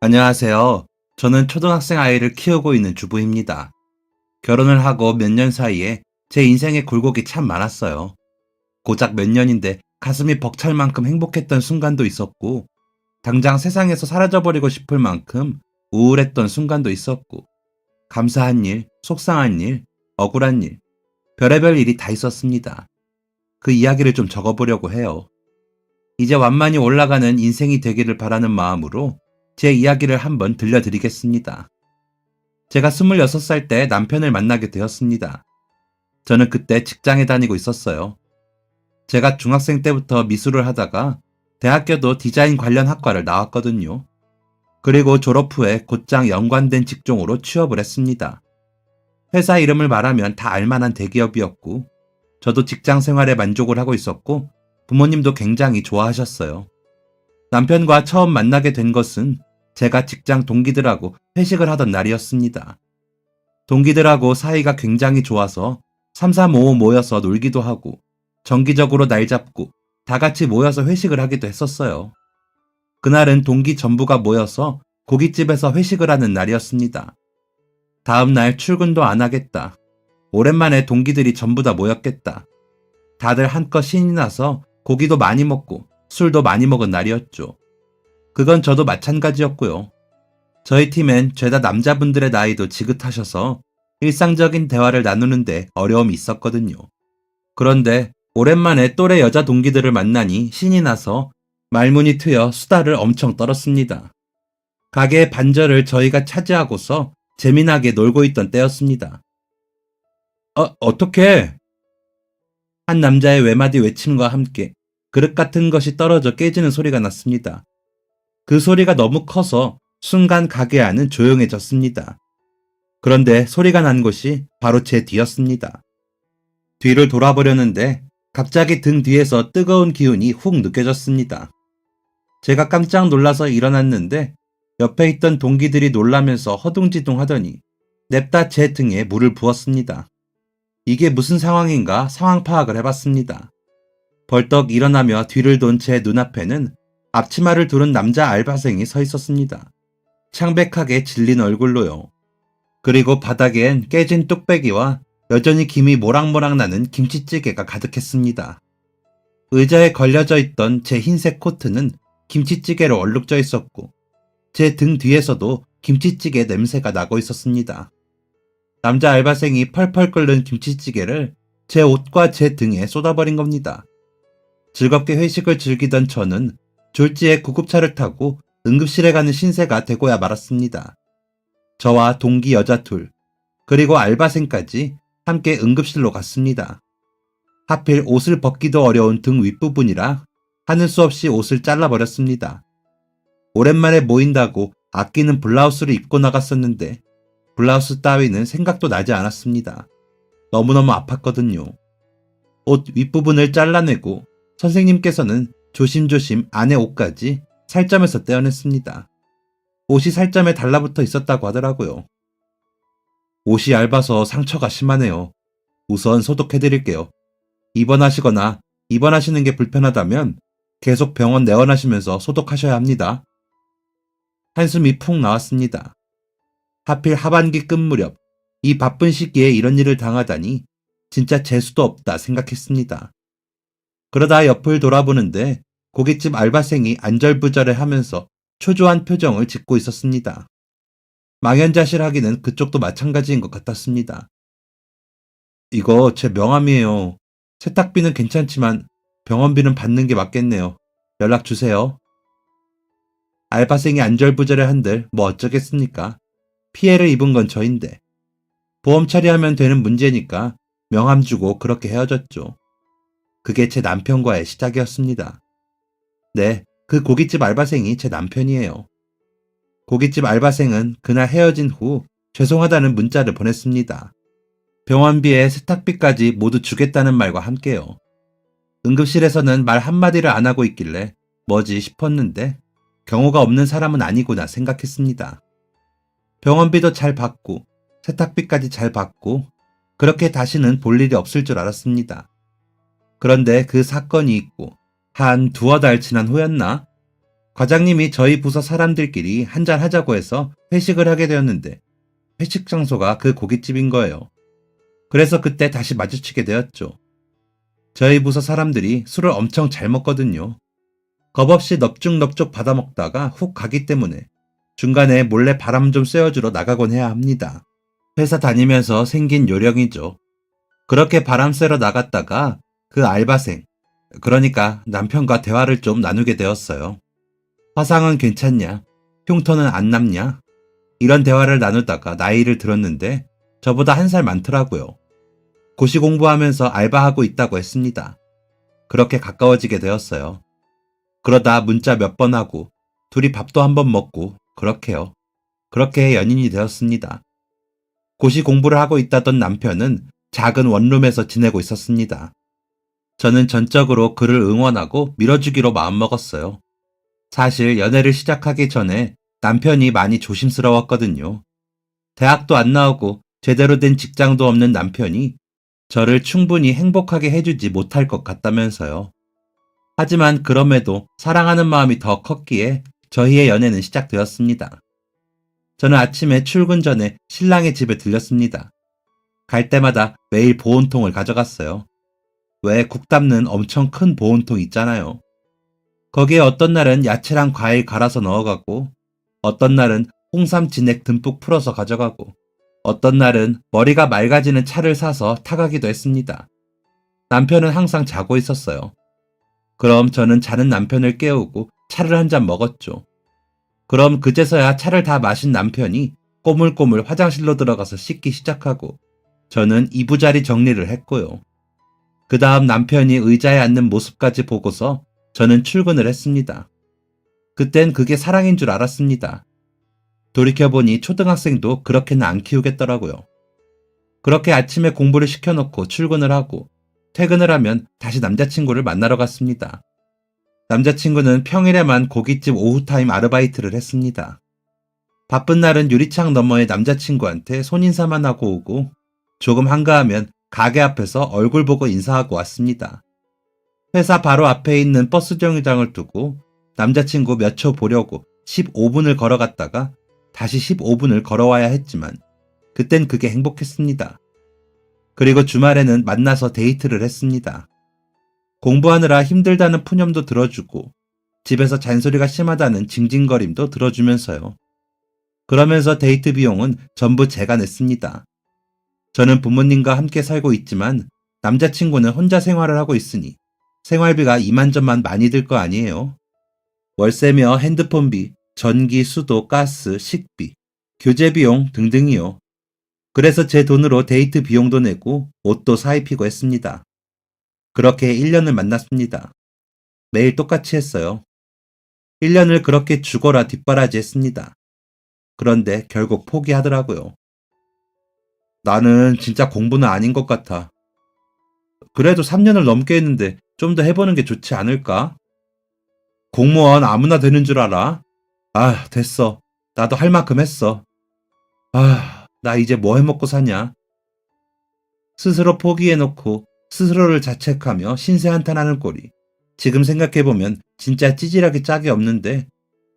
안녕하세요. 저는 초등학생 아이를 키우고 있는 주부입니다. 결혼을 하고 몇 년 사이에 제 인생의 굴곡이 참 많았어요. 고작 몇 년인데 가슴이 벅찰 만큼 행복했던 순간도 있었고, 당장 세상에서 사라져버리고 싶을 만큼 우울했던 순간도 있었고, 감사한 일, 속상한 일, 억울한 일, 별의별 일이 다 있었습니다. 그 이야기를 좀 적어보려고 해요. 이제 완만히 올라가는 인생이 되기를 바라는 마음으로 제 이야기를 한번 들려드리겠습니다. 제가 26살 때 남편을 만나게 되었습니다. 저는 그때 직장에 다니고 있었어요. 제가 중학생 때부터 미술을 하다가 대학교도 디자인 관련 학과를 나왔거든요. 그리고 졸업 후에 곧장 연관된 직종으로 취업을 했습니다. 회사 이름을 말하면 다 알만한 대기업이었고, 저도 직장 생활에 만족을 하고 있었고, 부모님도 굉장히 좋아하셨어요. 남편과 처음 만나게 된 것은 제가 직장 동기들하고 회식을 하던 날이었습니다. 동기들하고 사이가 굉장히 좋아서 3, 4, 5 모여서 놀기도 하고 정기적으로 날 잡고 다 같이 모여서 회식을 하기도 했었어요. 그날은 동기 전부가 모여서 고깃집에서 회식을 하는 날이었습니다. 다음 날 출근도 안 하겠다. 오랜만에 동기들이 전부 다 모였겠다. 다들 한껏 신이 나서 고기도 많이 먹고 술도 많이 먹은 날이었죠. 그건 저도 마찬가지였고요. 저희 팀엔 죄다 남자분들의 나이도 지긋하셔서 일상적인 대화를 나누는데 어려움이 있었거든요. 그런데 오랜만에 또래 여자 동기들을 만나니 신이 나서 말문이 트여 수다를 엄청 떨었습니다. 가게의 반절을 저희가 차지하고서 재미나게 놀고 있던 때였습니다. 어떡해? 한 남자의 외마디 외침과 함께 그릇 같은 것이 떨어져 깨지는 소리가 났습니다. 그 소리가 너무 커서 순간 가게 안은 조용해졌습니다. 그런데 소리가 난 곳이 바로 제 뒤였습니다. 뒤를 돌아보려는데 갑자기 등 뒤에서 뜨거운 기운이 훅 느껴졌습니다. 제가 깜짝 놀라서 일어났는데 옆에 있던 동기들이 놀라면서 허둥지둥 하더니 냅다 제 등에 물을 부었습니다. 이게 무슨 상황인가 상황 파악을 해봤습니다. 벌떡 일어나며 뒤를 돈 제 눈앞에는 앞치마를 두른 남자 알바생이 서 있었습니다. 창백하게 질린 얼굴로요. 그리고 바닥엔 깨진 뚝배기와 여전히 김이 모락모락 나는 김치찌개가 가득했습니다. 의자에 걸려져 있던 제 흰색 코트는 김치찌개로 얼룩져 있었고 제 등 뒤에서도 김치찌개 냄새가 나고 있었습니다. 남자 알바생이 펄펄 끓는 김치찌개를 제 옷과 제 등에 쏟아버린 겁니다. 즐겁게 회식을 즐기던 저는 졸지에 구급차를 타고 응급실에 가는 신세가 되고야 말았습니다. 저와 동기 여자 둘, 그리고 알바생까지 함께 응급실로 갔습니다. 하필 옷을 벗기도 어려운 등 윗부분이라 하는 수 없이 옷을 잘라버렸습니다. 오랜만에 모인다고 아끼는 블라우스를 입고 나갔었는데 블라우스 따위는 생각도 나지 않았습니다. 너무너무 아팠거든요. 옷 윗부분을 잘라내고 선생님께서는 조심조심 안에 옷까지 살점에서 떼어냈습니다. 옷이 살점에 달라붙어 있었다고 하더라고요. 옷이 얇아서 상처가 심하네요. 우선 소독해드릴게요. 입원하시거나 입원하시는 게 불편하다면 계속 병원 내원하시면서 소독하셔야 합니다. 한숨이 푹 나왔습니다. 하필 하반기 끝 무렵 이 바쁜 시기에 이런 일을 당하다니 진짜 재수도 없다 생각했습니다. 그러다 옆을 돌아보는데 고깃집 알바생이 안절부절해 하면서 초조한 표정을 짓고 있었습니다. 망연자실하기는 그쪽도 마찬가지인 것 같았습니다. 이거 제 명함이에요. 세탁비는 괜찮지만 병원비는 받는 게 맞겠네요. 연락 주세요. 알바생이 안절부절해 한들 뭐 어쩌겠습니까? 피해를 입은 건 저인데. 보험 처리하면 되는 문제니까 명함 주고 그렇게 헤어졌죠. 그게 제 남편과의 시작이었습니다. 네, 그 고깃집 알바생이 제 남편이에요. 고깃집 알바생은 그날 헤어진 후 죄송하다는 문자를 보냈습니다. 병원비에 세탁비까지 모두 주겠다는 말과 함께요. 응급실에서는 말 한마디를 안 하고 있길래 뭐지 싶었는데 경호가 없는 사람은 아니구나 생각했습니다. 병원비도 잘 받고 세탁비까지 잘 받고 그렇게 다시는 볼 일이 없을 줄 알았습니다. 그런데 그 사건이 있고 한 두어 달 지난 후였나? 과장님이 저희 부서 사람들끼리 한잔 하자고 해서 회식을 하게 되었는데 회식 장소가 그 고깃집인 거예요. 그래서 그때 다시 마주치게 되었죠. 저희 부서 사람들이 술을 엄청 잘 먹거든요. 겁없이 넙죽넙죽 받아먹다가 훅 가기 때문에 중간에 몰래 바람 좀 쐬어주러 나가곤 해야 합니다. 회사 다니면서 생긴 요령이죠. 그렇게 바람 쐬러 나갔다가 그 알바생, 그러니까 남편과 대화를 좀 나누게 되었어요. 화상은 괜찮냐? 흉터는 안 남냐? 이런 대화를 나누다가 나이를 들었는데 저보다 1살 많더라고요. 고시 공부하면서 알바하고 있다고 했습니다. 그렇게 가까워지게 되었어요. 그러다 문자 몇 번 하고 둘이 밥도 한번 먹고 그렇게요. 그렇게 연인이 되었습니다. 고시 공부를 하고 있다던 남편은 작은 원룸에서 지내고 있었습니다. 저는 전적으로 그를 응원하고 밀어주기로 마음먹었어요. 사실 연애를 시작하기 전에 남편이 많이 조심스러웠거든요. 대학도 안 나오고 제대로 된 직장도 없는 남편이 저를 충분히 행복하게 해주지 못할 것 같다면서요. 하지만 그럼에도 사랑하는 마음이 더 컸기에 저희의 연애는 시작되었습니다. 저는 아침에 출근 전에 신랑의 집에 들렸습니다. 갈 때마다 매일 보온통을 가져갔어요. 왜 국 담는 엄청 큰 보온통 있잖아요. 거기에 어떤 날은 야채랑 과일 갈아서 넣어가고, 어떤 날은 홍삼 진액 듬뿍 풀어서 가져가고, 어떤 날은 머리가 맑아지는 차를 사서 타가기도 했습니다. 남편은 항상 자고 있었어요. 그럼 저는 자는 남편을 깨우고 차를 한 잔 먹었죠. 그럼 그제서야 차를 다 마신 남편이 꼬물꼬물 화장실로 들어가서 씻기 시작하고 저는 이부자리 정리를 했고요. 그 다음 남편이 의자에 앉는 모습까지 보고서 저는 출근을 했습니다. 그땐 그게 사랑인 줄 알았습니다. 돌이켜보니 초등학생도 그렇게는 안 키우겠더라고요. 그렇게 아침에 공부를 시켜놓고 출근을 하고 퇴근을 하면 다시 남자친구를 만나러 갔습니다. 남자친구는 평일에만 고깃집 오후타임 아르바이트를 했습니다. 바쁜 날은 유리창 너머의 남자친구한테 손인사만 하고 오고 조금 한가하면 가게 앞에서 얼굴 보고 인사하고 왔습니다. 회사 바로 앞에 있는 버스 정류장을 두고 남자친구 몇 초 보려고 15분을 걸어갔다가 다시 15분을 걸어와야 했지만 그땐 그게 행복했습니다. 그리고 주말에는 만나서 데이트를 했습니다. 공부하느라 힘들다는 푸념도 들어주고 집에서 잔소리가 심하다는 징징거림도 들어주면서요. 그러면서 데이트 비용은 전부 제가 냈습니다. 저는 부모님과 함께 살고 있지만 남자친구는 혼자 생활을 하고 있으니 생활비가 이만저만 많이 들 거 아니에요. 월세며 핸드폰비, 전기, 수도, 가스, 식비, 교재 비용 등등이요. 그래서 제 돈으로 데이트 비용도 내고 옷도 사입히고 했습니다. 그렇게 1년을 만났습니다. 매일 똑같이 했어요. 1년을 그렇게 죽어라 뒷바라지 했습니다. 그런데 결국 포기하더라고요. 나는 진짜 공부는 아닌 것 같아. 그래도 3년을 넘게 했는데 좀 더 해보는 게 좋지 않을까? 공무원 아무나 되는 줄 알아? 아, 됐어. 나도 할 만큼 했어. 아, 나 이제 뭐 해먹고 사냐? 스스로 포기해놓고 스스로를 자책하며 신세한탄하는 꼴이 지금 생각해보면 진짜 찌질하게 짝이 없는데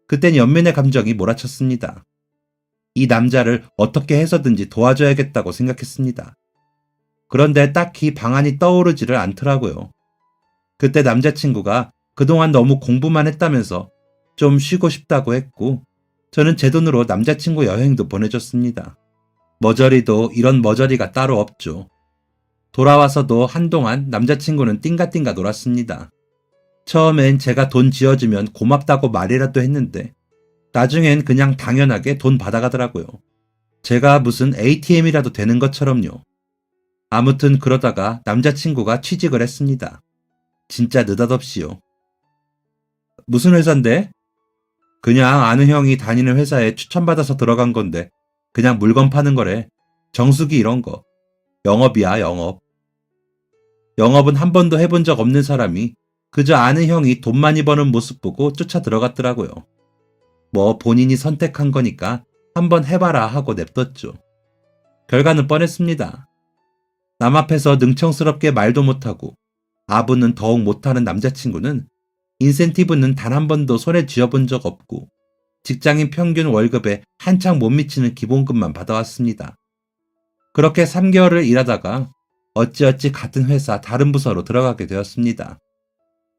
그땐 연민의 감정이 몰아쳤습니다. 이 남자를 어떻게 해서든지 도와줘야겠다고 생각했습니다. 그런데 딱히 방안이 떠오르지를 않더라고요. 그때 남자친구가 그동안 너무 공부만 했다면서 좀 쉬고 싶다고 했고 저는 제 돈으로 남자친구 여행도 보내줬습니다. 머저리도 이런 머저리가 따로 없죠. 돌아와서도 한동안 남자친구는 띵가띵가 놀았습니다. 처음엔 제가 돈 지어주면 고맙다고 말이라도 했는데 나중엔 그냥 당연하게 돈 받아가더라고요. 제가 무슨 ATM이라도 되는 것처럼요. 아무튼 그러다가 남자친구가 취직을 했습니다. 진짜 느닷없이요. 무슨 회사인데? 그냥 아는 형이 다니는 회사에 추천받아서 들어간 건데 그냥 물건 파는 거래. 정수기 이런 거. 영업이야, 영업. 영업은 한 번도 해본 적 없는 사람이 그저 아는 형이 돈 많이 버는 모습 보고 쫓아 들어갔더라고요. 뭐 본인이 선택한 거니까 한번 해봐라 하고 냅뒀죠. 결과는 뻔했습니다. 남 앞에서 능청스럽게 말도 못하고 아부는 더욱 못하는 남자친구는 인센티브는 단 한 번도 손에 쥐어본 적 없고 직장인 평균 월급에 한창 못 미치는 기본급만 받아왔습니다. 그렇게 3개월을 일하다가 어찌어찌 같은 회사 다른 부서로 들어가게 되었습니다.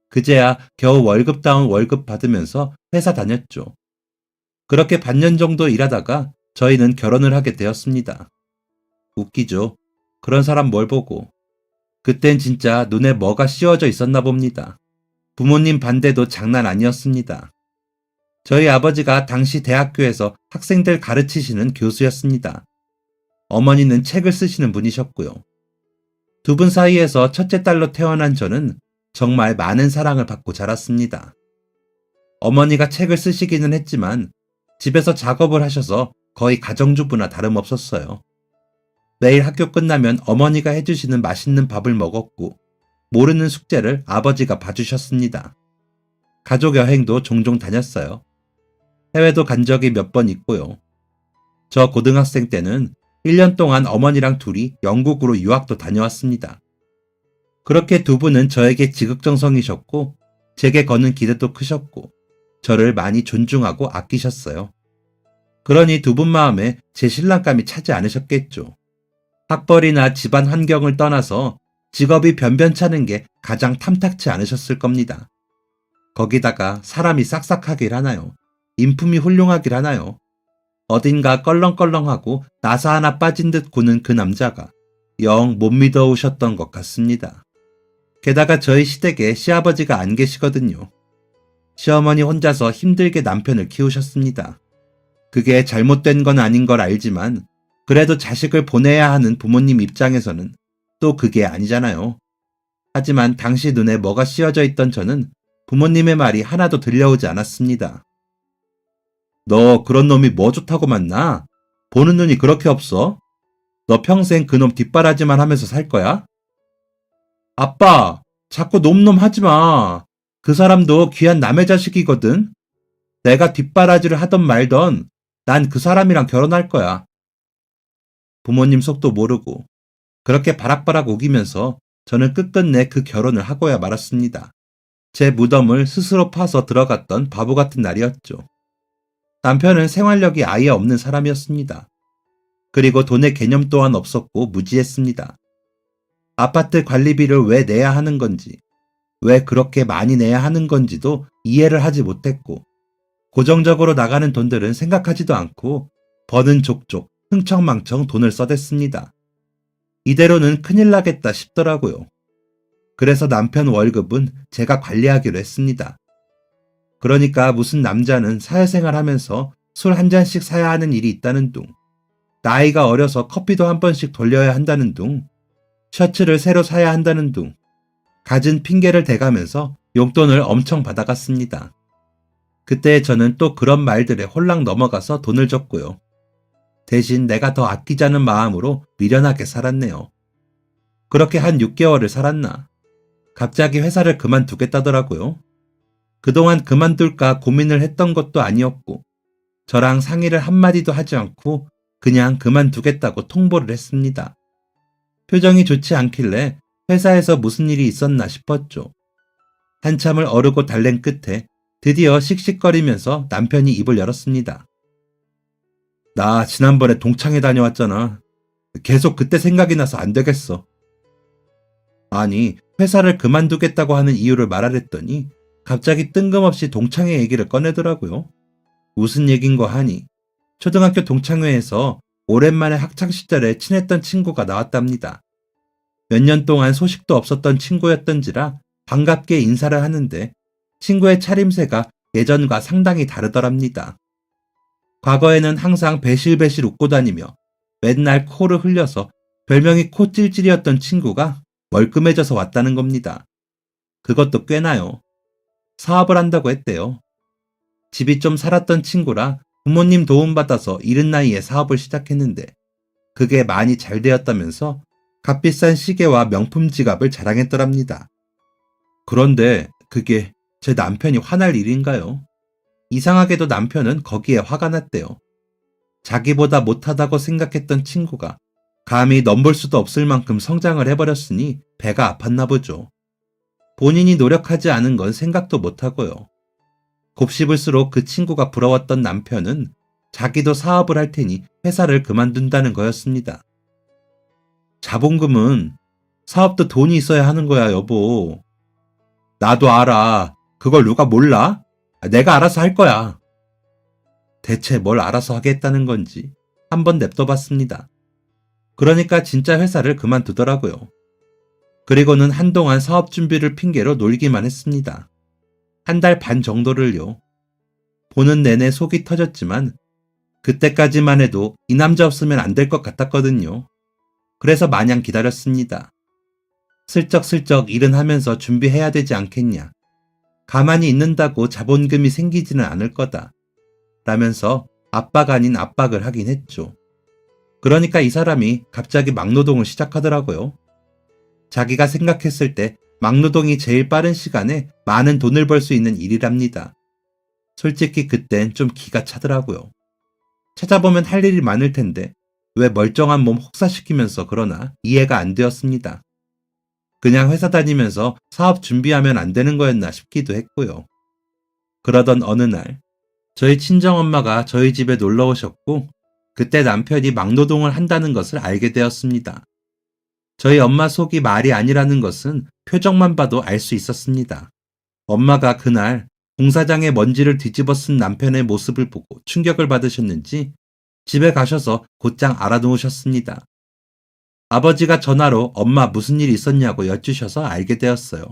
그제야 겨우 월급다운 월급 받으면서 회사 다녔죠. 그렇게 반년 정도 일하다가 저희는 결혼을 하게 되었습니다. 웃기죠. 그런 사람 뭘 보고. 그땐 진짜 눈에 뭐가 씌워져 있었나 봅니다. 부모님 반대도 장난 아니었습니다. 저희 아버지가 당시 대학교에서 학생들 가르치시는 교수였습니다. 어머니는 책을 쓰시는 분이셨고요. 두 분 사이에서 첫째 딸로 태어난 저는 정말 많은 사랑을 받고 자랐습니다. 어머니가 책을 쓰시기는 했지만 집에서 작업을 하셔서 거의 가정주부나 다름없었어요. 매일 학교 끝나면 어머니가 해주시는 맛있는 밥을 먹었고 모르는 숙제를 아버지가 봐주셨습니다. 가족 여행도 종종 다녔어요. 해외도 간 적이 몇 번 있고요. 저 고등학생 때는 1년 동안 어머니랑 둘이 영국으로 유학도 다녀왔습니다. 그렇게 두 분은 저에게 지극정성이셨고 제게 거는 기대도 크셨고 저를 많이 존중하고 아끼셨어요. 그러니 두 분 마음에 제 신랑감이 차지 않으셨겠죠. 학벌이나 집안 환경을 떠나서 직업이 변변찮은 게 가장 탐탁치 않으셨을 겁니다. 거기다가 사람이 싹싹하길 하나요? 인품이 훌륭하길 하나요? 어딘가 껄렁껄렁하고 나사 하나 빠진 듯 구는 그 남자가 영 못 믿어오셨던 것 같습니다. 게다가 저희 시댁에 시아버지가 안 계시거든요. 시어머니 혼자서 힘들게 남편을 키우셨습니다. 그게 잘못된 건 아닌 걸 알지만 그래도 자식을 보내야 하는 부모님 입장에서는 또 그게 아니잖아요. 하지만 당시 눈에 뭐가 씌어져 있던 저는 부모님의 말이 하나도 들려오지 않았습니다. 너 그런 놈이 뭐 좋다고 만나? 보는 눈이 그렇게 없어? 너 평생 그놈 뒷바라지만 하면서 살 거야? 아빠, 자꾸 놈놈 하지 마. 그 사람도 귀한 남의 자식이거든. 내가 뒷바라지를 하던 말던 난 그 사람이랑 결혼할 거야. 부모님 속도 모르고 그렇게 바락바락 우기면서 저는 끝끝내 그 결혼을 하고야 말았습니다. 제 무덤을 스스로 파서 들어갔던 바보 같은 날이었죠. 남편은 생활력이 아예 없는 사람이었습니다. 그리고 돈의 개념 또한 없었고 무지했습니다. 아파트 관리비를 왜 내야 하는 건지, 왜 그렇게 많이 내야 하는 건지도 이해를 하지 못했고, 고정적으로 나가는 돈들은 생각하지도 않고 버는 족족 흥청망청 돈을 써댔습니다. 이대로는 큰일 나겠다 싶더라고요. 그래서 남편 월급은 제가 관리하기로 했습니다. 그러니까 무슨 남자는 사회생활 하면서 술 한 잔씩 사야 하는 일이 있다는 둥, 나이가 어려서 커피도 한 번씩 돌려야 한다는 둥, 셔츠를 새로 사야 한다는 둥, 갖은 핑계를 대가면서 용돈을 엄청 받아갔습니다. 그때 저는 또 그런 말들에 홀랑 넘어가서 돈을 줬고요. 대신 내가 더 아끼자는 마음으로 미련하게 살았네요. 그렇게 한 6개월을 살았나. 갑자기 회사를 그만두겠다더라고요. 그동안 그만둘까 고민을 했던 것도 아니었고 저랑 상의를 한마디도 하지 않고 그냥 그만두겠다고 통보를 했습니다. 표정이 좋지 않길래 회사에서 무슨 일이 있었나 싶었죠. 한참을 어르고 달랜 끝에 드디어 씩씩거리면서 남편이 입을 열었습니다. 나 지난번에 동창회 다녀왔잖아. 계속 그때 생각이 나서 안 되겠어. 아니, 회사를 그만두겠다고 하는 이유를 말하랬더니 갑자기 뜬금없이 동창회 얘기를 꺼내더라고요. 무슨 얘긴 거 하니 초등학교 동창회에서 오랜만에 학창시절에 친했던 친구가 나왔답니다. 몇 년 동안 소식도 없었던 친구였던지라 반갑게 인사를 하는데 친구의 차림새가 예전과 상당히 다르더랍니다. 과거에는 항상 배실배실 웃고 다니며 맨날 코를 흘려서 별명이 코찔찔이었던 친구가 멀끔해져서 왔다는 겁니다. 그것도 꽤나요. 사업을 한다고 했대요. 집이 좀 살았던 친구라 부모님 도움받아서 이른 나이에 사업을 시작했는데 그게 많이 잘 되었다면서 값비싼 시계와 명품 지갑을 자랑했더랍니다. 그런데 그게 제 남편이 화날 일인가요? 이상하게도 남편은 거기에 화가 났대요. 자기보다 못하다고 생각했던 친구가 감히 넘볼 수도 없을 만큼 성장을 해버렸으니 배가 아팠나 보죠. 본인이 노력하지 않은 건 생각도 못하고요. 곱씹을수록 그 친구가 부러웠던 남편은 자기도 사업을 할 테니 회사를 그만둔다는 거였습니다. 자본금은 사업도 돈이 있어야 하는 거야, 여보. 나도 알아. 그걸 누가 몰라? 내가 알아서 할 거야. 대체 뭘 알아서 하겠다는 건지 한번 냅둬봤습니다. 그러니까 진짜 회사를 그만두더라고요. 그리고는 한동안 사업 준비를 핑계로 놀기만 했습니다. 1달 반 정도를요. 보는 내내 속이 터졌지만 그때까지만 해도 이 남자 없으면 안 될 것 같았거든요. 그래서 마냥 기다렸습니다. 슬쩍슬쩍 일은 하면서 준비해야 되지 않겠냐. 가만히 있는다고 자본금이 생기지는 않을 거다. 라면서 압박 아닌 압박을 하긴 했죠. 그러니까 이 사람이 갑자기 막노동을 시작하더라고요. 자기가 생각했을 때 막노동이 제일 빠른 시간에 많은 돈을 벌 수 있는 일이랍니다. 솔직히 그땐 좀 기가 차더라고요. 찾아보면 할 일이 많을 텐데 왜 멀쩡한 몸 혹사시키면서 그러나 이해가 안 되었습니다. 그냥 회사 다니면서 사업 준비하면 안 되는 거였나 싶기도 했고요. 그러던 어느 날 저희 친정엄마가 저희 집에 놀러 오셨고 그때 남편이 막노동을 한다는 것을 알게 되었습니다. 저희 엄마 속이 말이 아니라는 것은 표정만 봐도 알 수 있었습니다. 엄마가 그날 공사장에 먼지를 뒤집어 쓴 남편의 모습을 보고 충격을 받으셨는지 집에 가셔서 곧장 알아놓으셨습니다. 아버지가 전화로 엄마 무슨 일 있었냐고 여쭈셔서 알게 되었어요.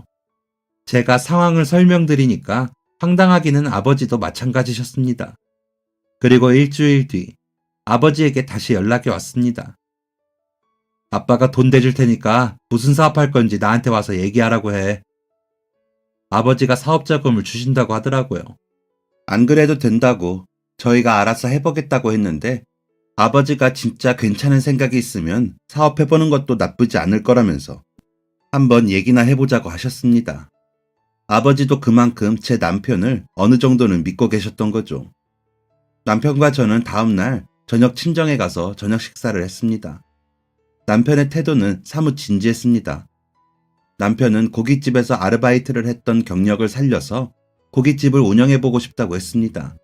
제가 상황을 설명드리니까 황당하기는 아버지도 마찬가지셨습니다. 그리고 일주일 뒤 아버지에게 다시 연락이 왔습니다. 아빠가 돈 대줄 테니까 무슨 사업할 건지 나한테 와서 얘기하라고 해. 아버지가 사업자금을 주신다고 하더라고요. 안 그래도 된다고 저희가 알아서 해보겠다고 했는데 아버지가 진짜 괜찮은 생각이 있으면 사업해보는 것도 나쁘지 않을 거라면서 한번 얘기나 해보자고 하셨습니다. 아버지도 그만큼 제 남편을 어느 정도는 믿고 계셨던 거죠. 남편과 저는 다음날 저녁 친정에 가서 저녁 식사를 했습니다. 남편의 태도는 사뭇 진지했습니다. 남편은 고깃집에서 아르바이트를 했던 경력을 살려서 고깃집을 운영해보고 싶다고 했습니다.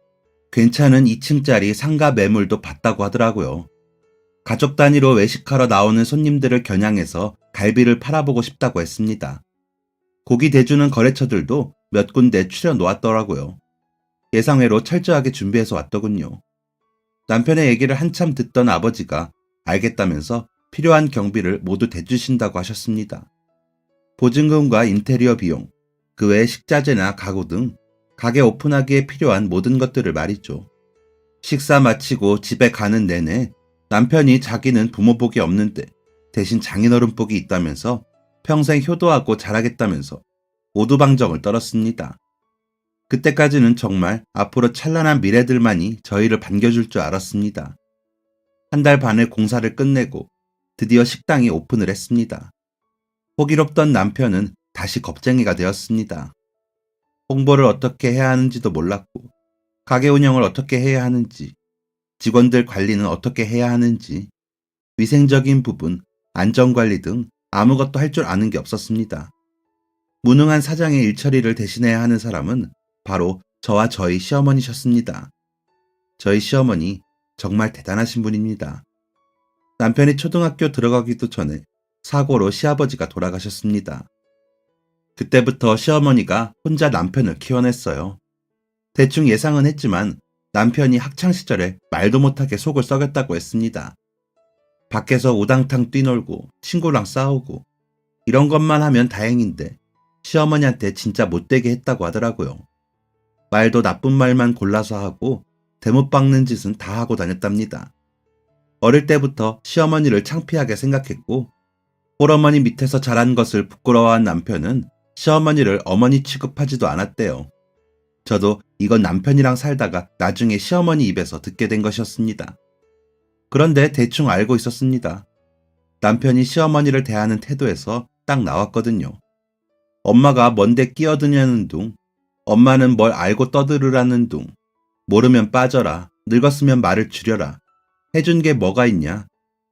괜찮은 2층짜리 상가 매물도 봤다고 하더라고요. 가족 단위로 외식하러 나오는 손님들을 겨냥해서 갈비를 팔아보고 싶다고 했습니다. 고기 대주는 거래처들도 몇 군데 추려 놓았더라고요. 예상외로 철저하게 준비해서 왔더군요. 남편의 얘기를 한참 듣던 아버지가 알겠다면서 필요한 경비를 모두 대주신다고 하셨습니다. 보증금과 인테리어 비용, 그 외 식자재나 가구 등 가게 오픈하기에 필요한 모든 것들을 말이죠. 식사 마치고 집에 가는 내내 남편이 자기는 부모복이 없는데 대신 장인어른복이 있다면서 평생 효도하고 잘하겠다면서 오두방정을 떨었습니다. 그때까지는 정말 앞으로 찬란한 미래들만이 저희를 반겨줄 줄 알았습니다. 1달 반의 공사를 끝내고 드디어 식당이 오픈을 했습니다. 호기롭던 남편은 다시 겁쟁이가 되었습니다. 홍보를 어떻게 해야 하는지도 몰랐고 가게 운영을 어떻게 해야 하는지, 직원들 관리는 어떻게 해야 하는지, 위생적인 부분, 안전관리 등 아무것도 할 줄 아는 게 없었습니다. 무능한 사장의 일처리를 대신해야 하는 사람은 바로 저와 저희 시어머니셨습니다. 저희 시어머니 정말 대단하신 분입니다. 남편이 초등학교 들어가기도 전에 사고로 시아버지가 돌아가셨습니다. 그때부터 시어머니가 혼자 남편을 키워냈어요. 대충 예상은 했지만 남편이 학창시절에 말도 못하게 속을 썩였다고 했습니다. 밖에서 우당탕 뛰놀고 친구랑 싸우고 이런 것만 하면 다행인데 시어머니한테 진짜 못되게 했다고 하더라고요. 말도 나쁜 말만 골라서 하고 대못 박는 짓은 다 하고 다녔답니다. 어릴 때부터 시어머니를 창피하게 생각했고 홀어머니 밑에서 자란 것을 부끄러워한 남편은 시어머니를 어머니 취급하지도 않았대요. 저도 이건 남편이랑 살다가 나중에 시어머니 입에서 듣게 된 것이었습니다. 그런데 대충 알고 있었습니다. 남편이 시어머니를 대하는 태도에서 딱 나왔거든요. 엄마가 뭔데 끼어드냐는 둥, 엄마는 뭘 알고 떠들으라는 둥, 모르면 빠져라, 늙었으면 말을 줄여라, 해준 게 뭐가 있냐,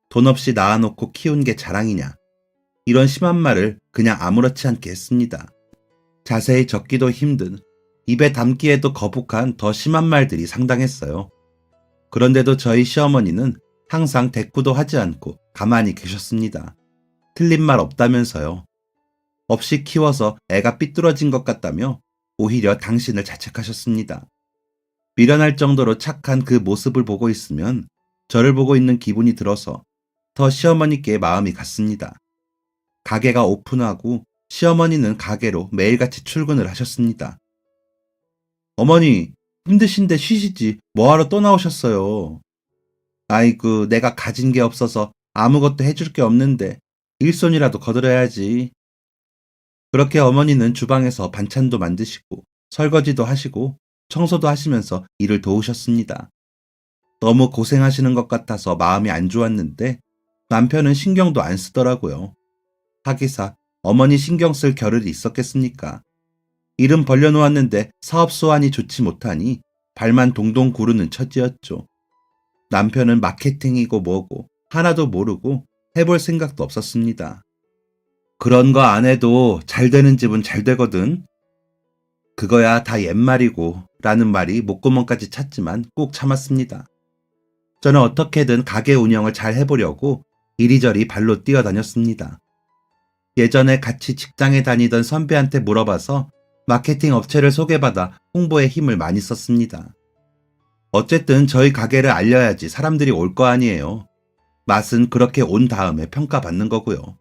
돈 없이 낳아놓고 키운 게 자랑이냐, 이런 심한 말을 그냥 아무렇지 않게 했습니다. 자세히 적기도 힘든, 입에 담기에도 거북한 더 심한 말들이 상당했어요. 그런데도 저희 시어머니는 항상 대꾸도 하지 않고 가만히 계셨습니다. 틀린 말 없다면서요. 없이 키워서 애가 삐뚤어진 것 같다며 오히려 당신을 자책하셨습니다. 미련할 정도로 착한 그 모습을 보고 있으면 저를 보고 있는 기분이 들어서 더 시어머니께 마음이 갔습니다. 가게가 오픈하고 시어머니는 가게로 매일같이 출근을 하셨습니다. 어머니, 힘드신데 쉬시지 뭐하러 또 나오셨어요? 아이고, 내가 가진 게 없어서 아무것도 해줄 게 없는데 일손이라도 거들어야지. 그렇게 어머니는 주방에서 반찬도 만드시고 설거지도 하시고 청소도 하시면서 일을 도우셨습니다. 너무 고생하시는 것 같아서 마음이 안 좋았는데 남편은 신경도 안 쓰더라고요. 하기사 어머니 신경 쓸 겨를이 있었겠습니까? 일은 벌려놓았는데 사업 수완이 좋지 못하니 발만 동동 구르는 처지였죠. 남편은 마케팅이고 뭐고 하나도 모르고 해볼 생각도 없었습니다. 그런 거 안 해도 잘 되는 집은 잘 되거든. 그거야 다 옛말이고 라는 말이 목구멍까지 찼지만 꾹 참았습니다. 저는 어떻게든 가게 운영을 잘 해보려고 이리저리 발로 뛰어다녔습니다. 예전에 같이 직장에 다니던 선배한테 물어봐서 마케팅 업체를 소개받아 홍보에 힘을 많이 썼습니다. 어쨌든 저희 가게를 알려야지 사람들이 올 거 아니에요. 맛은 그렇게 온 다음에 평가받는 거고요.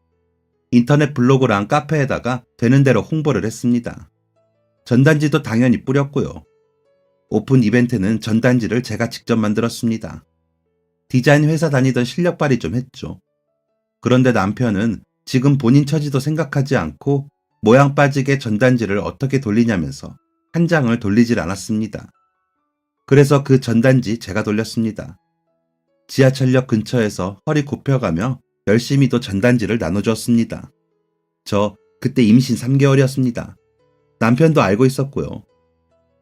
인터넷 블로그랑 카페에다가 되는 대로 홍보를 했습니다. 전단지도 당연히 뿌렸고요. 오픈 이벤트는 전단지를 제가 직접 만들었습니다. 디자인 회사 다니던 실력 발휘 좀 했죠. 그런데 남편은 지금 본인 처지도 생각하지 않고 모양 빠지게 전단지를 어떻게 돌리냐면서 한 장을 돌리질 않았습니다. 그래서 그 전단지 제가 돌렸습니다. 지하철역 근처에서 허리 굽혀가며 열심히도 전단지를 나눠주었습니다. 저 그때 임신 3개월이었습니다. 남편도 알고 있었고요.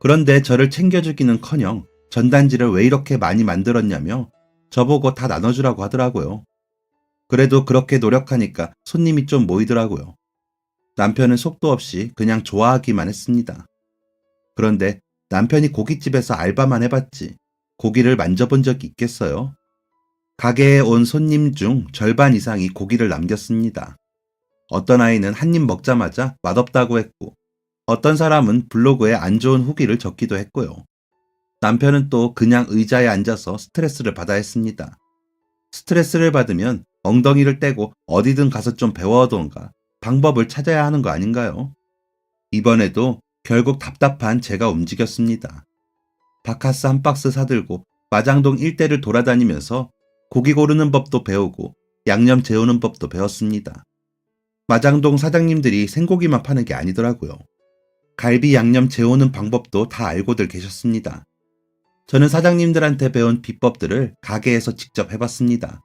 그런데 저를 챙겨주기는커녕 전단지를 왜 이렇게 많이 만들었냐며 저보고 다 나눠주라고 하더라고요. 그래도 그렇게 노력하니까 손님이 좀 모이더라고요. 남편은 속도 없이 그냥 좋아하기만 했습니다. 그런데 남편이 고깃집에서 알바만 해봤지 고기를 만져본 적이 있겠어요? 가게에 온 손님 중 절반 이상이 고기를 남겼습니다. 어떤 아이는 한 입 먹자마자 맛없다고 했고 어떤 사람은 블로그에 안 좋은 후기를 적기도 했고요. 남편은 또 그냥 의자에 앉아서 스트레스를 받아야 했습니다. 스트레스를 받으면 엉덩이를 떼고 어디든 가서 좀 배워오던가 방법을 찾아야 하는 거 아닌가요? 이번에도 결국 답답한 제가 움직였습니다. 바카스 한 박스 사들고 마장동 일대를 돌아다니면서 고기 고르는 법도 배우고 양념 재우는 법도 배웠습니다. 마장동 사장님들이 생고기만 파는 게 아니더라고요. 갈비 양념 재우는 방법도 다 알고들 계셨습니다. 저는 사장님들한테 배운 비법들을 가게에서 직접 해봤습니다.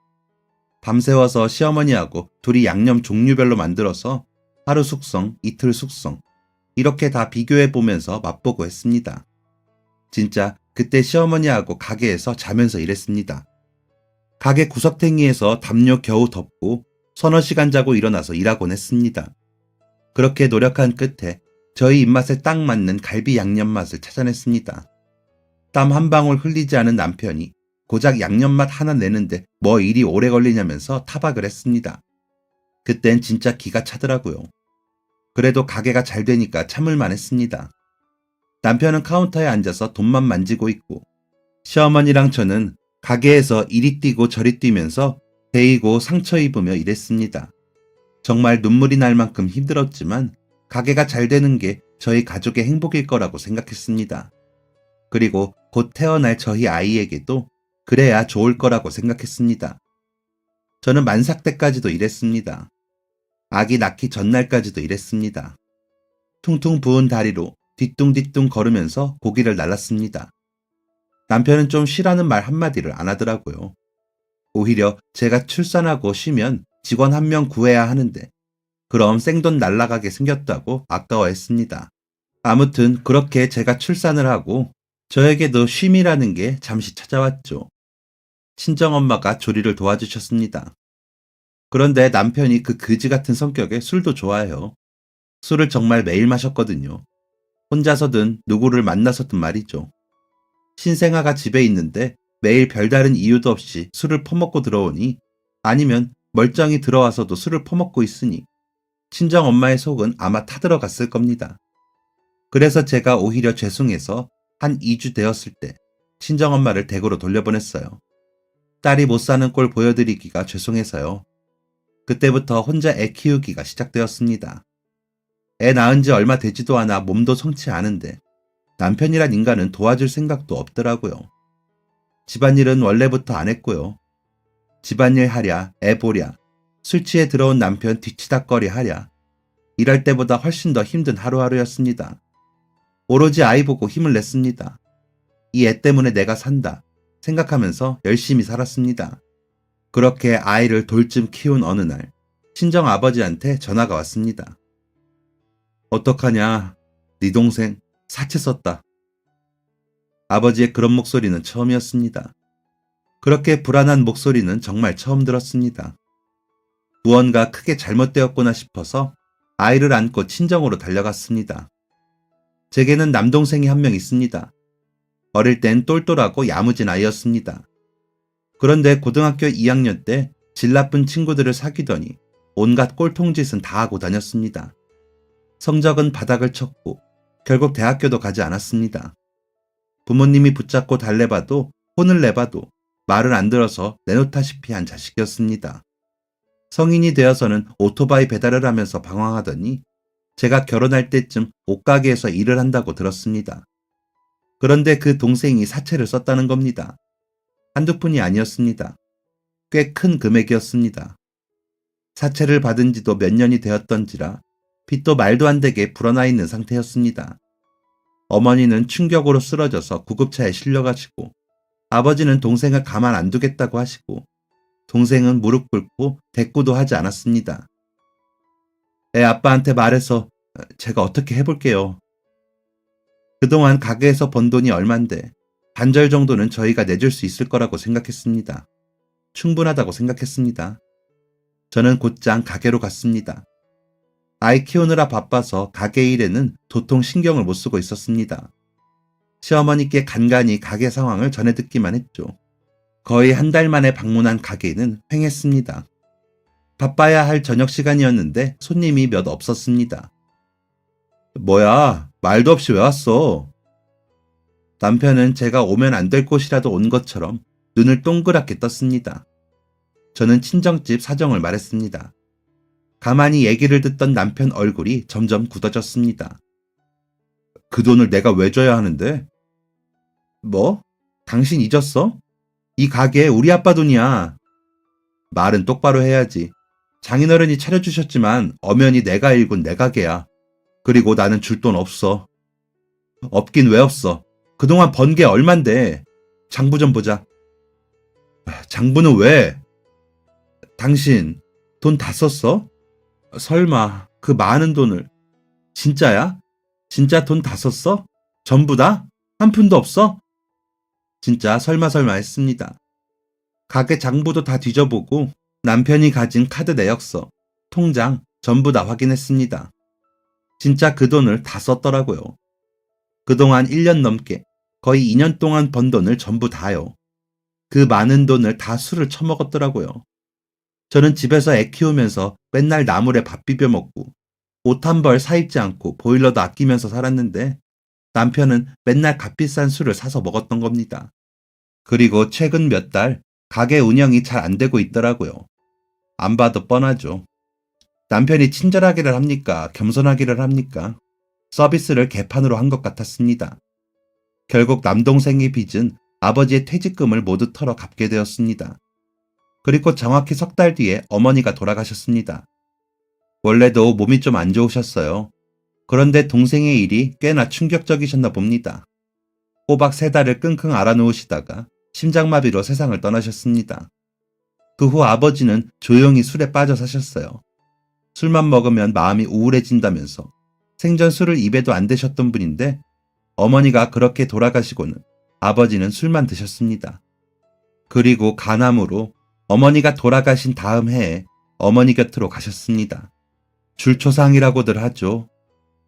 밤새워서 시어머니하고 둘이 양념 종류별로 만들어서 하루 숙성, 이틀 숙성, 이렇게 다 비교해보면서 맛보고 했습니다. 진짜 그때 시어머니하고 가게에서 자면서 일했습니다. 가게 구석탱이에서 담요 겨우 덮고 서너 시간 자고 일어나서 일하곤 했습니다. 그렇게 노력한 끝에 저희 입맛에 딱 맞는 갈비 양념 맛을 찾아냈습니다. 땀 한 방울 흘리지 않은 남편이 고작 양념 맛 하나 내는데 뭐 일이 오래 걸리냐면서 타박을 했습니다. 그땐 진짜 기가 차더라고요. 그래도 가게가 잘 되니까 참을만 했습니다. 남편은 카운터에 앉아서 돈만 만지고 있고 시어머니랑 저는 가게에서 이리 뛰고 저리 뛰면서 데이고 상처 입으며 일했습니다. 정말 눈물이 날 만큼 힘들었지만 가게가 잘 되는 게 저희 가족의 행복일 거라고 생각했습니다. 그리고 곧 태어날 저희 아이에게도 그래야 좋을 거라고 생각했습니다. 저는 만삭 때까지도 일했습니다. 아기 낳기 전날까지도 일했습니다. 퉁퉁 부은 다리로 뒤뚱뒤뚱 걸으면서 고기를 날랐습니다. 남편은 좀 쉬라는 말 한마디를 안 하더라고요. 오히려 제가 출산하고 쉬면 직원 한 명 구해야 하는데 그럼 생돈 날라가게 생겼다고 아까워했습니다. 아무튼 그렇게 제가 출산을 하고 저에게도 쉼이라는 게 잠시 찾아왔죠. 친정엄마가 조리를 도와주셨습니다. 그런데 남편이 그 그지 같은 성격에 술도 좋아해요. 술을 정말 매일 마셨거든요. 혼자서든 누구를 만나서든 말이죠. 신생아가 집에 있는데 매일 별다른 이유도 없이 술을 퍼먹고 들어오니, 아니면 멀쩡히 들어와서도 술을 퍼먹고 있으니 친정 엄마의 속은 아마 타들어갔을 겁니다. 그래서 제가 오히려 죄송해서 한 2주 되었을 때 친정엄마를 댁으로 돌려보냈어요. 딸이 못 사는 꼴 보여드리기가 죄송해서요. 그때부터 혼자 애 키우기가 시작되었습니다. 애 낳은 지 얼마 되지도 않아 몸도 성치 않은데 남편이란 인간은 도와줄 생각도 없더라고요. 집안일은 원래부터 안 했고요. 집안일 하랴, 애 보랴, 술 취해 들어온 남편 뒤치다꺼리 하랴, 일할 때보다 훨씬 더 힘든 하루하루였습니다. 오로지 아이 보고 힘을 냈습니다. 이 애 때문에 내가 산다 생각하면서 열심히 살았습니다. 그렇게 아이를 돌쯤 키운 어느 날, 친정 아버지한테 전화가 왔습니다. 어떡하냐, 네 동생 사채 썼다. 아버지의 그런 목소리는 처음이었습니다. 그렇게 불안한 목소리는 정말 처음 들었습니다. 무언가 크게 잘못되었구나 싶어서 아이를 안고 친정으로 달려갔습니다. 제게는 남동생이 한 명 있습니다. 어릴 땐 똘똘하고 야무진 아이였습니다. 그런데 고등학교 2학년 때 질 나쁜 친구들을 사귀더니 온갖 꼴통짓은 다 하고 다녔습니다. 성적은 바닥을 쳤고 결국 대학교도 가지 않았습니다. 부모님이 붙잡고 달래봐도 혼을 내봐도 말을 안 들어서 내놓다시피 한 자식이었습니다. 성인이 되어서는 오토바이 배달을 하면서 방황하더니 제가 결혼할 때쯤 옷가게에서 일을 한다고 들었습니다. 그런데 그 동생이 사채를 썼다는 겁니다. 한두 푼이 아니었습니다. 꽤 큰 금액이었습니다. 사채를 받은 지도 몇 년이 되었던지라 빚도 말도 안 되게 불어나 있는 상태였습니다. 어머니는 충격으로 쓰러져서 구급차에 실려가시고, 아버지는 동생을 가만 안 두겠다고 하시고, 동생은 무릎 꿇고 대꾸도 하지 않았습니다. 애 아빠한테 말해서 제가 어떻게 해볼게요. 그동안 가게에서 번 돈이 얼만데 반절 정도는 저희가 내줄 수 있을 거라고 생각했습니다. 충분하다고 생각했습니다. 저는 곧장 가게로 갔습니다. 아이 키우느라 바빠서 가게 일에는 도통 신경을 못 쓰고 있었습니다. 시어머니께 간간히 가게 상황을 전해 듣기만 했죠. 거의 한 달 만에 방문한 가게는 횡했습니다. 바빠야 할 저녁 시간이었는데 손님이 몇 없었습니다. 뭐야, 말도 없이 왜 왔어? 남편은 제가 오면 안 될 곳이라도 온 것처럼 눈을 동그랗게 떴습니다. 저는 친정집 사정을 말했습니다. 가만히 얘기를 듣던 남편 얼굴이 점점 굳어졌습니다. 그 돈을 내가 왜 줘야 하는데? 뭐? 당신 잊었어? 이 가게 우리 아빠 돈이야. 말은 똑바로 해야지. 장인어른이 차려주셨지만 엄연히 내가 일군 내 가게야. 그리고 나는 줄 돈 없어. 없긴 왜 없어? 그동안 번 게 얼만데. 장부 좀 보자. 장부는 왜? 당신 돈 다 썼어? 설마 그 많은 돈을. 진짜야? 진짜 돈 다 썼어? 전부 다? 한 푼도 없어? 진짜 설마 했습니다. 가게 장부도 다 뒤져보고 남편이 가진 카드 내역서, 통장 전부 다 확인했습니다. 진짜 그 돈을 다 썼더라고요. 그동안 1년 넘게 거의 2년 동안 번 돈을 전부 다요. 그 많은 돈을 다 술을 처먹었더라고요. 저는 집에서 애 키우면서 맨날 나물에 밥 비벼 먹고 옷 한 벌 사입지 않고 보일러도 아끼면서 살았는데 남편은 맨날 값비싼 술을 사서 먹었던 겁니다. 그리고 최근 몇 달 가게 운영이 잘 안 되고 있더라고요. 안 봐도 뻔하죠. 남편이 친절하기를 합니까? 겸손하기를 합니까? 서비스를 개판으로 한 것 같았습니다. 결국 남동생이 빚은 아버지의 퇴직금을 모두 털어 갚게 되었습니다. 그리고 정확히 석 달 뒤에 어머니가 돌아가셨습니다. 원래도 몸이 좀 안 좋으셨어요. 그런데 동생의 일이 꽤나 충격적이셨나 봅니다. 꼬박 3달을 끙끙 앓아누우시다가 심장마비로 세상을 떠나셨습니다. 그 후 아버지는 조용히 술에 빠져 사셨어요. 술만 먹으면 마음이 우울해진다면서 생전 술을 입에도 안 대셨던 분인데 어머니가 그렇게 돌아가시고는 아버지는 술만 드셨습니다. 그리고 간암으로 어머니가 돌아가신 다음 해에 어머니 곁으로 가셨습니다. 줄초상이라고들 하죠.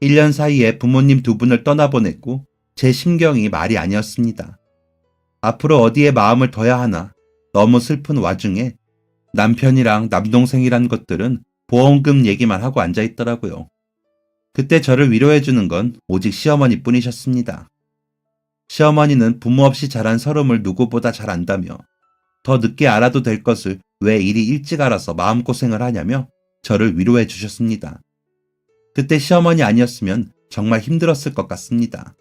1년 사이에 부모님 두 분을 떠나보냈고 제 심경이 말이 아니었습니다. 앞으로 어디에 마음을 둬야 하나 너무 슬픈 와중에 남편이랑 남동생이란 것들은 보험금 얘기만 하고 앉아있더라고요. 그때 저를 위로해주는 건 오직 시어머니 뿐이셨습니다. 시어머니는 부모 없이 자란 서름을 누구보다 잘 안다며 더 늦게 알아도 될 것을 왜 이리 일찍 알아서 마음고생을 하냐며 저를 위로해 주셨습니다. 그때 시어머니 아니었으면 정말 힘들었을 것 같습니다.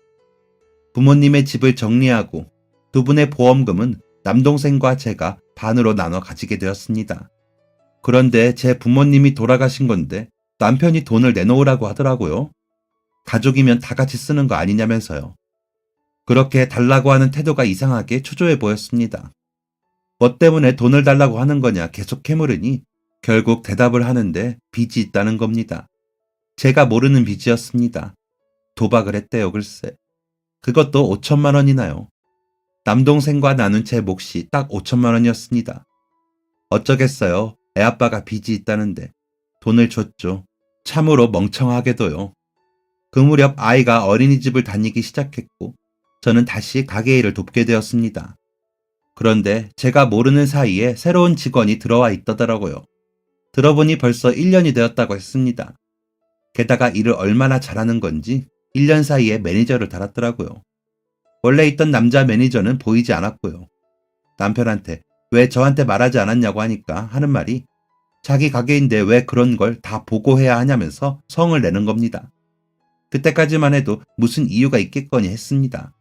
부모님의 집을 정리하고 두 분의 보험금은 남동생과 제가 반으로 나눠 가지게 되었습니다. 그런데 제 부모님이 돌아가신 건데 남편이 돈을 내놓으라고 하더라고요. 가족이면 다 같이 쓰는 거 아니냐면서요. 그렇게 달라고 하는 태도가 이상하게 초조해 보였습니다. 뭐 때문에 돈을 달라고 하는 거냐 계속 캐물으니 결국 대답을 하는데 빚이 있다는 겁니다. 제가 모르는 빚이었습니다. 도박을 했대요, 글쎄. 그것도 5천만 원이나요. 남동생과 나눈 제 몫이 딱 5천만 원이었습니다. 어쩌겠어요. 애아빠가 빚이 있다는데 돈을 줬죠. 참으로 멍청하게도요. 그 무렵 아이가 어린이집을 다니기 시작했고 저는 다시 가게 일을 돕게 되었습니다. 그런데 제가 모르는 사이에 새로운 직원이 들어와 있더라고요. 들어보니 벌써 1년이 되었다고 했습니다. 게다가 일을 얼마나 잘하는 건지 1년 사이에 매니저를 달았더라고요. 원래 있던 남자 매니저는 보이지 않았고요. 남편한테 왜 저한테 말하지 않았냐고 하니까 하는 말이 자기 가게인데 왜 그런 걸 다 보고해야 하냐면서 성을 내는 겁니다. 그때까지만 해도 무슨 이유가 있겠거니 했습니다.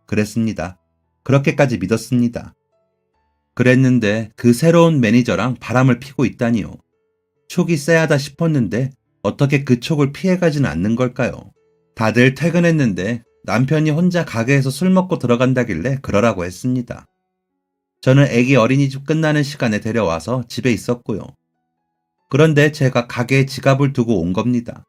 그랬습니다. 그렇게까지 믿었습니다. 그랬는데 그 새로운 매니저랑 바람을 피고 있다니요. 촉이 쎄하다 싶었는데 어떻게 그 촉을 피해가지는 않는 걸까요? 다들 퇴근했는데 남편이 혼자 가게에서 술 먹고 들어간다길래 그러라고 했습니다. 저는 애기 어린이집 끝나는 시간에 데려와서 집에 있었고요. 그런데 제가 가게에 지갑을 두고 온 겁니다.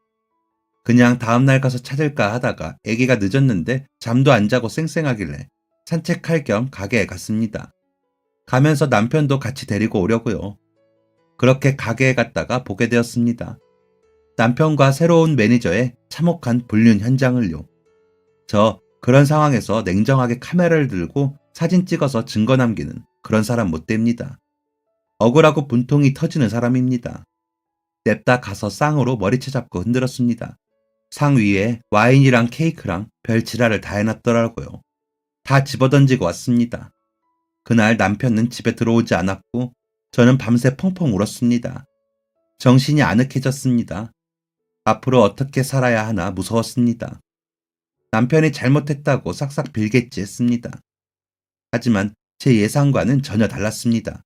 그냥 다음날 가서 찾을까 하다가 애기가 늦었는데 잠도 안 자고 쌩쌩하길래 산책할 겸 가게에 갔습니다. 가면서 남편도 같이 데리고 오려고요. 그렇게 가게에 갔다가 보게 되었습니다. 남편과 새로운 매니저의 참혹한 불륜 현장을요. 저 그런 상황에서 냉정하게 카메라를 들고 사진 찍어서 증거 남기는 그런 사람 못 됩니다. 억울하고 분통이 터지는 사람입니다. 냅다 가서 쌍으로 머리채 잡고 흔들었습니다. 상 위에 와인이랑 케이크랑 별 지랄을 다 해놨더라고요. 다 집어던지고 왔습니다. 그날 남편은 집에 들어오지 않았고 저는 밤새 펑펑 울었습니다. 정신이 아늑해졌습니다. 앞으로 어떻게 살아야 하나 무서웠습니다. 남편이 잘못했다고 싹싹 빌겠지 했습니다. 하지만 제 예상과는 전혀 달랐습니다.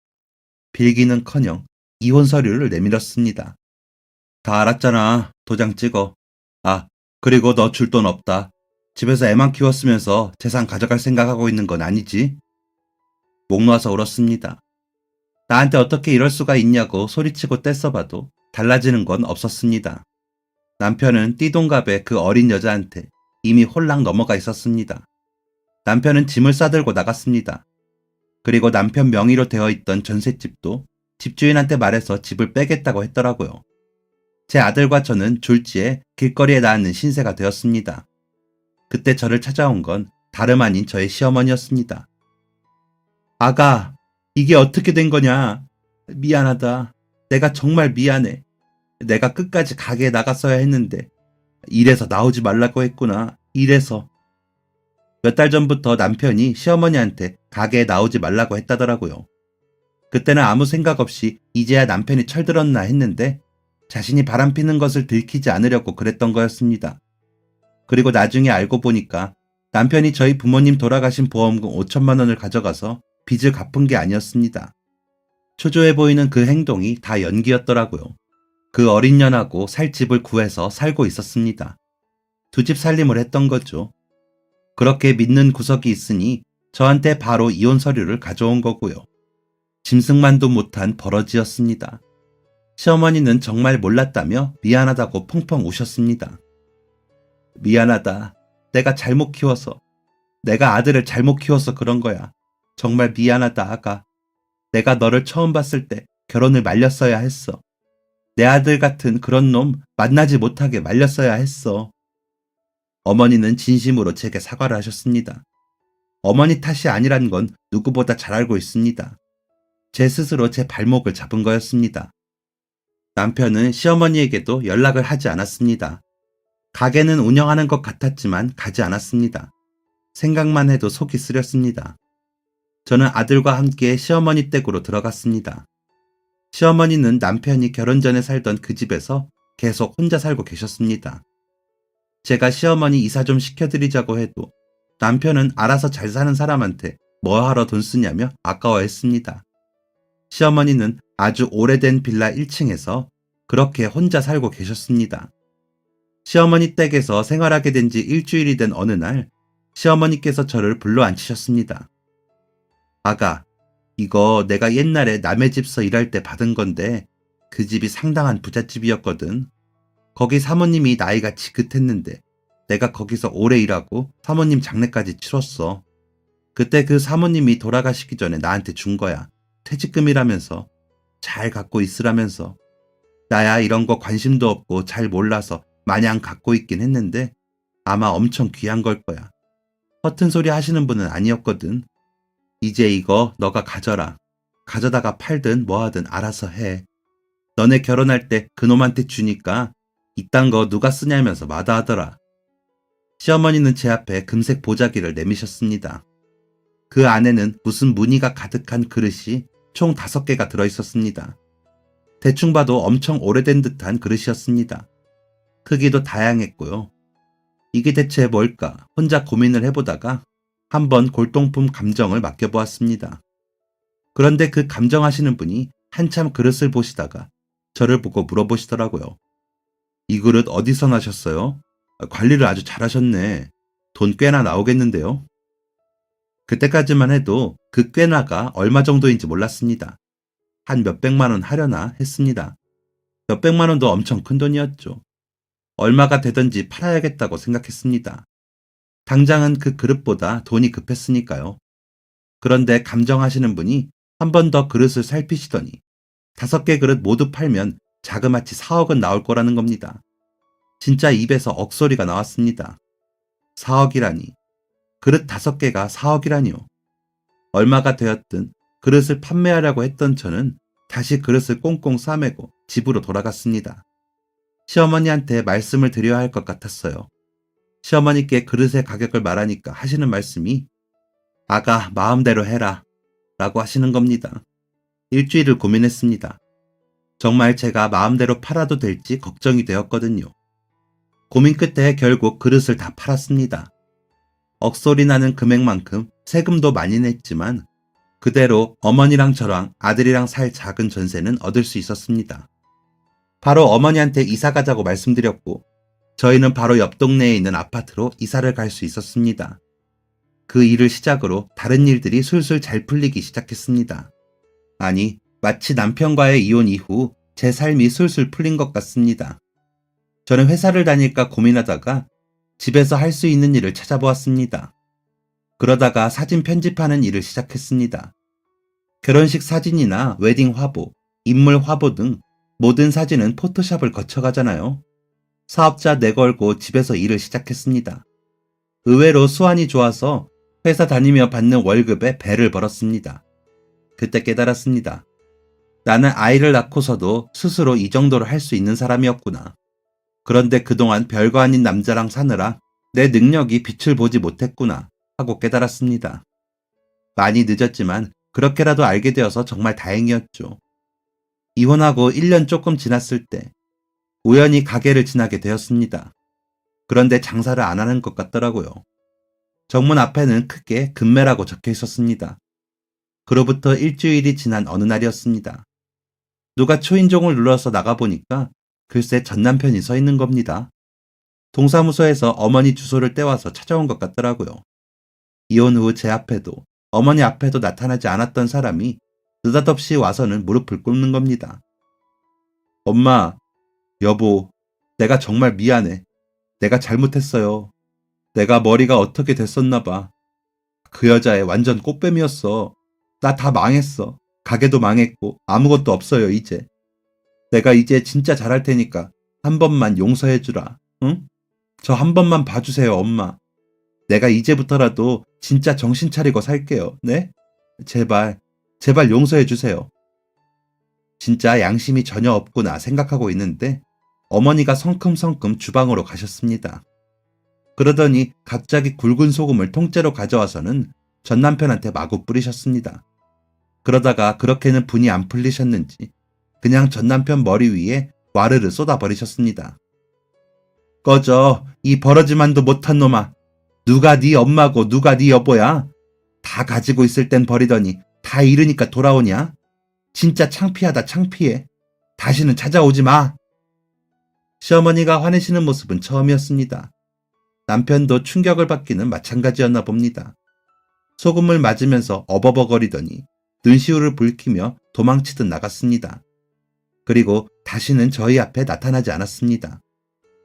빌기는커녕 이혼 서류를 내밀었습니다. 다 알았잖아. 도장 찍어. 아, 그리고 너 줄 돈 없다. 집에서 애만 키웠으면서 재산 가져갈 생각하고 있는 건 아니지? 목 놓아서 울었습니다. 나한테 어떻게 이럴 수가 있냐고 소리치고 떼써봐도 달라지는 건 없었습니다. 남편은 띠동갑의 그 어린 여자한테 이미 홀랑 넘어가 있었습니다. 남편은 짐을 싸들고 나갔습니다. 그리고 남편 명의로 되어 있던 전셋집도 집주인한테 말해서 집을 빼겠다고 했더라고요. 제 아들과 저는 졸지에 길거리에 나앉는 신세가 되었습니다. 그때 저를 찾아온 건 다름 아닌 저의 시어머니였습니다. 아가, 이게 어떻게 된 거냐? 미안하다. 내가 정말 미안해. 내가 끝까지 가게에 나갔어야 했는데 이래서 나오지 말라고 했구나. 이래서. 몇 달 전부터 남편이 시어머니한테 가게에 나오지 말라고 했다더라고요. 그때는 아무 생각 없이 이제야 남편이 철들었나 했는데 자신이 바람피는 것을 들키지 않으려고 그랬던 거였습니다. 그리고 나중에 알고 보니까 남편이 저희 부모님 돌아가신 보험금 5천만 원을 가져가서 빚을 갚은 게 아니었습니다. 초조해 보이는 그 행동이 다 연기였더라고요. 그 어린 년하고 살 집을 구해서 살고 있었습니다. 두 집 살림을 했던 거죠. 그렇게 믿는 구석이 있으니 저한테 바로 이혼 서류를 가져온 거고요. 짐승만도 못한 버러지였습니다. 시어머니는 정말 몰랐다며 미안하다고 펑펑 우셨습니다. 미안하다. 내가 잘못 키워서. 내가 아들을 잘못 키워서 그런 거야. 정말 미안하다, 아가. 내가 너를 처음 봤을 때 결혼을 말렸어야 했어. 내 아들 같은 그런 놈 만나지 못하게 말렸어야 했어. 어머니는 진심으로 제게 사과를 하셨습니다. 어머니 탓이 아니란 건 누구보다 잘 알고 있습니다. 제 스스로 제 발목을 잡은 거였습니다. 남편은 시어머니에게도 연락을 하지 않았습니다. 가게는 운영하는 것 같았지만 가지 않았습니다. 생각만 해도 속이 쓰렸습니다. 저는 아들과 함께 시어머니 댁으로 들어갔습니다. 시어머니는 남편이 결혼 전에 살던 그 집에서 계속 혼자 살고 계셨습니다. 제가 시어머니 이사 좀 시켜드리자고 해도 남편은 알아서 잘 사는 사람한테 뭐하러 돈 쓰냐며 아까워했습니다. 시어머니는 아주 오래된 빌라 1층에서 그렇게 혼자 살고 계셨습니다. 시어머니 댁에서 생활하게 된 지 일주일이 된 어느 날 시어머니께서 저를 불러 앉히셨습니다. 아가, 이거 내가 옛날에 남의 집서 일할 때 받은 건데 그 집이 상당한 부잣집이었거든. 거기 사모님이 나이가 지긋했는데 내가 거기서 오래 일하고 사모님 장례까지 치렀어. 그때 그 사모님이 돌아가시기 전에 나한테 준 거야. 퇴직금이라면서. 잘 갖고 있으라면서. 나야 이런 거 관심도 없고 잘 몰라서 마냥 갖고 있긴 했는데 아마 엄청 귀한 걸 거야. 허튼 소리 하시는 분은 아니었거든. 이제 이거 너가 가져라. 가져다가 팔든 뭐하든 알아서 해. 너네 결혼할 때 그놈한테 주니까 이딴 거 누가 쓰냐면서 마다하더라. 시어머니는 제 앞에 금색 보자기를 내미셨습니다. 그 안에는 무슨 무늬가 가득한 그릇이 총 5개가 들어있었습니다. 대충 봐도 엄청 오래된 듯한 그릇이었습니다. 크기도 다양했고요. 이게 대체 뭘까 혼자 고민을 해보다가 한번 골동품 감정을 맡겨보았습니다. 그런데 그 감정하시는 분이 한참 그릇을 보시다가 저를 보고 물어보시더라고요. 이 그릇 어디서 나셨어요? 관리를 아주 잘하셨네. 돈 꽤나 나오겠는데요? 그때까지만 해도 그 꽤나가 얼마 정도인지 몰랐습니다. 한 몇백만 원 하려나 했습니다. 몇백만 원도 엄청 큰 돈이었죠. 얼마가 되든지 팔아야겠다고 생각했습니다. 당장은 그 그릇보다 돈이 급했으니까요. 그런데 감정하시는 분이 한 번 더 그릇을 살피시더니 5개 그릇 모두 팔면 자그마치 4억은 나올 거라는 겁니다. 진짜 입에서 억소리가 나왔습니다. 4억이라니. 그릇 5개가 4억이라니요. 얼마가 되었든 그릇을 판매하려고 했던 저는 다시 그릇을 꽁꽁 싸매고 집으로 돌아갔습니다. 시어머니한테 말씀을 드려야 할 것 같았어요. 시어머니께 그릇의 가격을 말하니까 하시는 말씀이 아가 마음대로 해라 라고 하시는 겁니다. 일주일을 고민했습니다. 정말 제가 마음대로 팔아도 될지 걱정이 되었거든요. 고민 끝에 결국 그릇을 다 팔았습니다. 억소리 나는 금액만큼 세금도 많이 냈지만 그대로 어머니랑 저랑 아들이랑 살 작은 전세는 얻을 수 있었습니다. 바로 어머니한테 이사 가자고 말씀드렸고 저희는 바로 옆 동네에 있는 아파트로 이사를 갈 수 있었습니다. 그 일을 시작으로 다른 일들이 술술 잘 풀리기 시작했습니다. 아니, 마치 남편과의 이혼 이후 제 삶이 술술 풀린 것 같습니다. 저는 회사를 다닐까 고민하다가 집에서 할 수 있는 일을 찾아보았습니다. 그러다가 사진 편집하는 일을 시작했습니다. 결혼식 사진이나 웨딩 화보, 인물 화보 등 모든 사진은 포토샵을 거쳐가잖아요. 사업자 내걸고 집에서 일을 시작했습니다. 의외로 수완이 좋아서 회사 다니며 받는 월급에 배를 벌었습니다. 그때 깨달았습니다. 나는 아이를 낳고서도 스스로 이 정도로 할 수 있는 사람이었구나. 그런데 그동안 별거 아닌 남자랑 사느라 내 능력이 빛을 보지 못했구나 하고 깨달았습니다. 많이 늦었지만 그렇게라도 알게 되어서 정말 다행이었죠. 이혼하고 1년 조금 지났을 때 우연히 가게를 지나게 되었습니다. 그런데 장사를 안 하는 것 같더라고요. 정문 앞에는 크게 금매라고 적혀 있었습니다. 그로부터 일주일이 지난 어느 날이었습니다. 누가 초인종을 눌러서 나가보니까 글쎄 전 남편이 서 있는 겁니다. 동사무소에서 어머니 주소를 떼와서 찾아온 것 같더라고요. 이혼 후 제 앞에도 어머니 앞에도 나타나지 않았던 사람이 느닷없이 와서는 무릎을 꿇는 겁니다. 엄마, 여보, 내가 정말 미안해. 내가 잘못했어요. 내가 머리가 어떻게 됐었나 봐. 그 여자애 완전 꽃뱀이었어. 나 다 망했어. 가게도 망했고 아무것도 없어요 이제. 내가 이제 진짜 잘할 테니까 한 번만 용서해주라. 응? 저 한 번만 봐주세요, 엄마. 내가 이제부터라도 진짜 정신 차리고 살게요. 네? 제발, 제발 용서해 주세요. 진짜 양심이 전혀 없구나 생각하고 있는데 어머니가 성큼성큼 주방으로 가셨습니다. 그러더니 갑자기 굵은 소금을 통째로 가져와서는 전 남편한테 마구 뿌리셨습니다. 그러다가 그렇게는 분이 안 풀리셨는지 그냥 전 남편 머리 위에 와르르 쏟아버리셨습니다. 꺼져, 이 버러지만도 못한 놈아. 누가 네 엄마고 누가 네 여보야? 다 가지고 있을 땐 버리더니 다 잃으니까 돌아오냐? 진짜 창피하다, 창피해. 다시는 찾아오지 마. 시어머니가 화내시는 모습은 처음이었습니다. 남편도 충격을 받기는 마찬가지였나 봅니다. 소금을 맞으면서 어버버거리더니 눈시울을 붉히며 도망치듯 나갔습니다. 그리고 다시는 저희 앞에 나타나지 않았습니다.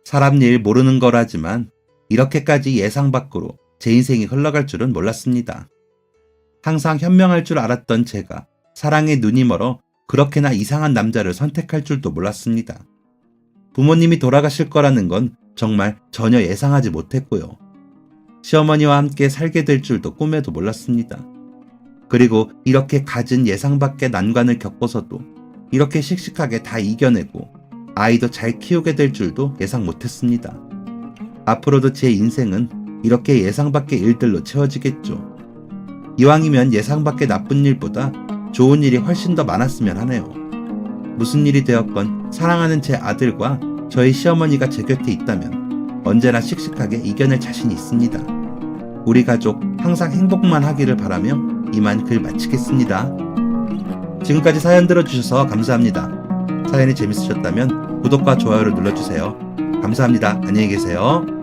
사람 일 모르는 거라지만 이렇게까지 예상 밖으로 제 인생이 흘러갈 줄은 몰랐습니다. 항상 현명할 줄 알았던 제가 사랑에 눈이 멀어 그렇게나 이상한 남자를 선택할 줄도 몰랐습니다. 부모님이 돌아가실 거라는 건 정말 전혀 예상하지 못했고요. 시어머니와 함께 살게 될 줄도 꿈에도 몰랐습니다. 그리고 이렇게 갖은 예상 밖의 난관을 겪고서도 이렇게 씩씩하게 다 이겨내고 아이도 잘 키우게 될 줄도 예상 못했습니다. 앞으로도 제 인생은 이렇게 예상 밖의 일들로 채워지겠죠. 이왕이면 예상 밖의 나쁜 일보다 좋은 일이 훨씬 더 많았으면 하네요. 무슨 일이 되었건 사랑하는 제 아들과 저희 시어머니가 제 곁에 있다면 언제나 씩씩하게 이겨낼 자신이 있습니다. 우리 가족 항상 행복만 하기를 바라며 이만 글 마치겠습니다. 지금까지 사연 들어주셔서 감사합니다. 사연이 재밌으셨다면 구독과 좋아요를 눌러주세요. 감사합니다. 안녕히 계세요.